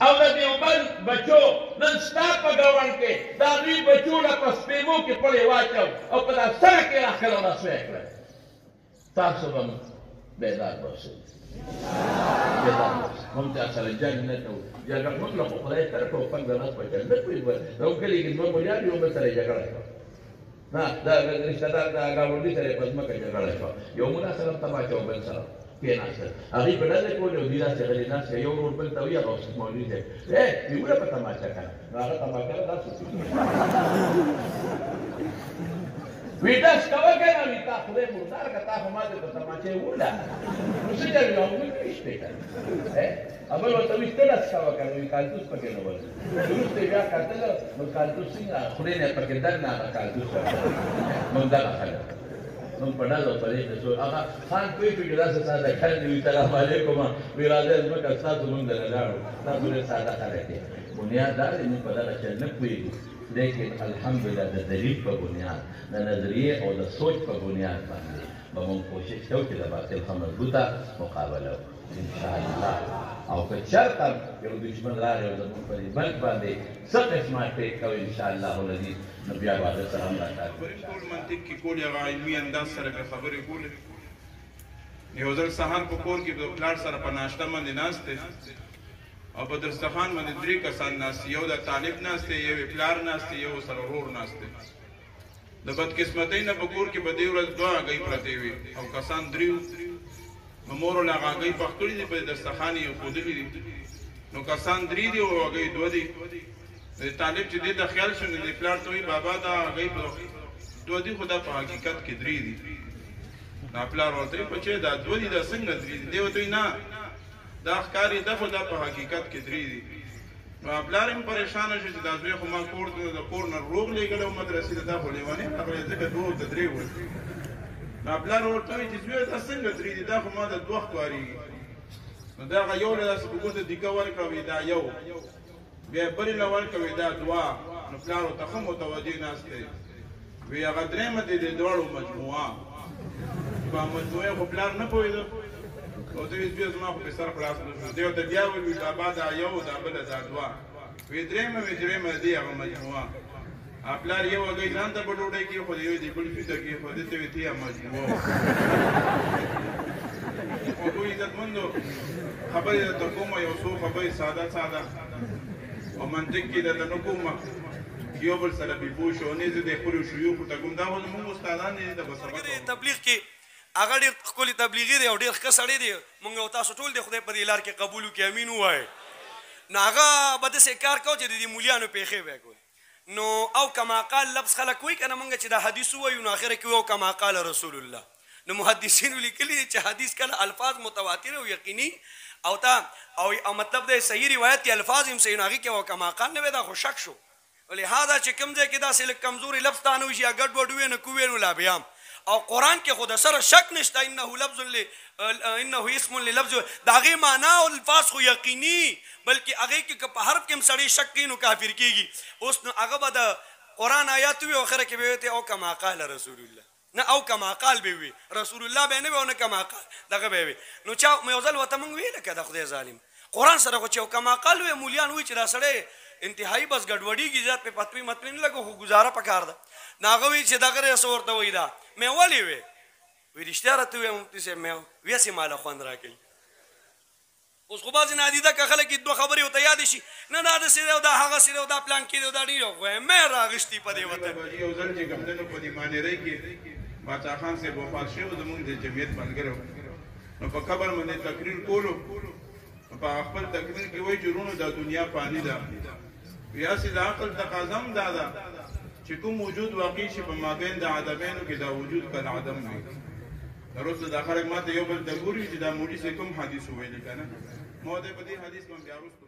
او د دیوبند بچو نن ستا په ګاونډ کې د هغوی بچو له په سپېمو کې پړې واچو او په دا سړک یې راښکل او رسوی کړل. تاسو به بیدار به اوسئ، بیدار به اوسئ. موږ چا سره جنګ نه کوو. جګړه موږ له خو خدای سره کوو، پنځه ورځ په جنګ نه پوهېږو. یو کلي کې دوه ملیان یو بل سره یې جګړه کوه. نه د رشته دار د ګاونډي سره یې په ځمکه جګړه کوه. یو ملا سره هم تماچه او بل سره کېناستل. هغوی په ډلې کولې او دوی داسې غلي ناست وو. یو ورور بل ته وایي هغه استاد مولوي صاحب نیوله په تماچه کنه. نو هغه تماچه له داسې وی داس کوه که نه وي تا خدای مردار که تا خو ماته په تماچه یې وله نو څه جوړ یو موږ ویشتې که نه بل ورته وایي ته داسې کوه که نه وي کالتوس پکې نه ولي وروسته یې بیا کتله نو کالتوس څنګه خدای نه پکې درد نه هغه کالتوس موږ دغه خلک موږ په ډزو په دې کې څو هغه خان پوه شو چې داسې ساده کار دی وي سلام علیکم وی راځئ ځمکه ستاسو موږ دله لاړو تاسو ډېر ساده خلک یې بنیاد دا دی موږ په دغه شی نه پوهېږو لیکن الحمدلله د دلیل په بنیاد د نظریې او د سوچ په بنیاد باندې به موږ کوشش کوو چې د باطل ښه مضبوطه مقابله وکړو انشاءالله. او که چېرته یو دشمن راغی او زموږ په دې ملک باندې څه قسمه ټیک کوي انشاءالله العزیز نو بیا به هغه سره هم راکار کوو. ټول منطق کې کولې هغه علمي انداز سره مې خبرې کولې. یو ځل سهار په کور کې د پلار سره په ناشته باندې ناست دی او په دسترخوان باندې 3 کسان ناست، یو د طالب ناست دی، یو پلار ناست دی، یو سره ورور ناست دی. د بدقسمتۍ نه په کور کې به دې ورځ 2 هګۍ پرتې وي او کسان 3 نو مور له هغه هګۍ پخ کړي دي په دسترخوان یې ایښودلي دي نو کسان 3 دي او هګۍ 2 دي. د طالب چې دې ته خیال شو نو د پلار ته وایي بابا دا هګۍ 2 دي خو دا په حقیقت کې 3 دي. دا پلار ورته وایي بچی دا 2 دي دا څنګه 3 دي؟ دی ورته وایي نه دا ښکاري ده خو دا په حقیقت کې 3 دي. نو پلار هم پریشانه شو چې دا زوی خو ما د کور نه روغ لېږلی او مدرسې ته دا خو لیونی راغلی ځکه 2 ته 3 وایي. نو پلار ورته وایي چې زویه دا څنګه 3 دي؟ دا خو ما د 2 ښکارېږي. نو د هغه یو له داسې په ګوته دیکه ورکړه وایي دا یو، بیا بلې له ورکړه وایي دا 2. نو پلار ورته ښه متوجه ناست دی وایي هغه درېیمه دی د دواړو مجموعه. په مجموعې خو پلار نه پوهېده او ته وایي زویه زما خو پې سر خلاص نه شو. دی ورته بیا وایي بابا دا یو دا بله دا 2 وایي درېیمه وایي درېیمه دی هغه مجموعه. پلار یو هګۍ ځان ته په ډوډۍ کېښود، یو د ګلفي ته کېښود، ته وایي ته یې مجموعه. خو دوی عزتمندو خبرې درته کومه یو څو خبرې ساده ساده او منطق کې درته نه کومه یو بل سره بې پوه شو نه زه د خپلو شیوخو ته کوم دا خو زموږ استادان دي د بسبق تبلیغ کې هغه ډېر ښکلي تبلیغي دی او ډېر ښه سړی دی. مونږ او تاسو ټول د خدای په دې لار کې قبول وکړي امین ووایئ. نو هغه به داسې کار کوو چې د دې مولیانو پیښې به یې کولې. نو او کما قال لفظ خلک وایي که نه مونږ چې دا حدیث ووایو نو اخره کې او کما قال رسول الله. نو محدثینو لیکلي دي چې حدیث کله الفاظ متواتر او یقیني او او مطلب د صحیح روایت کې الفاظ هم صحیح نو هغې کې او کما قال نه وی دا خو شک شو. لهذا چې کوم ځای کې داسې لږ کمزوري لفظ تا نه وشي یا ګډ وډ وویې نه کوې نو لا بیا او قرآن کې خو د سره شک نشته انه اسم للفظ د هغې معنا او الفاظ خو یقیني بلکې هغې کې که په حرف کې هم سړی شک کوي نو کافر کېږي. اوس نو هغه به د قرآن آیات وي او اخره کې به ویې او کما قال رسول الله نه او کما قال به وي رسول الله به نه وي او نه کما قال دغه به وي. نو چا یو ځل ورته موږ ویله که د خدای ظالم قرآن سره خو چې او کما قال وي مولیان وایي چې دا سړی انتهایی بس ګډوډېږي زیات پې فتوی متوی نه لګو خو ګزاره پکار ده. نو هغه وایي چې دغه څه ورته وایي دا مې ولې وې وایي رښتیا راته ووایه مفتي صاحب مې ویسې ماله خوند راکوي. اوس خو بعضې نادیده که خلک یې 2 خبرې ورته یادې شي نه دا داسې دی او دا هغسې دی او دا پلان کې دی او دا ډېر خو مې راغښتي په دې وطن. یو ځل چې ګمدنو په دې مانیرۍ کې باچا خان صاحب وفات شوی و زمونږ د جمعیت ملګری و نو په قبر باندې تقریر کولو په خپل تقریر کې وایي چې وروڼو دا دنیا فاني ده یاسې د عقل تقاضا هم دا ده چې کوم وجود واقع شي په مابین د عدمینو کې دا وجود کالعدم وي. وروسته دا خلک ما ته یو بل ته ګوري چې دا مولي صاحب کوم حدیث وویلي که نه ما د په دې حدیث باندې بیا وروسته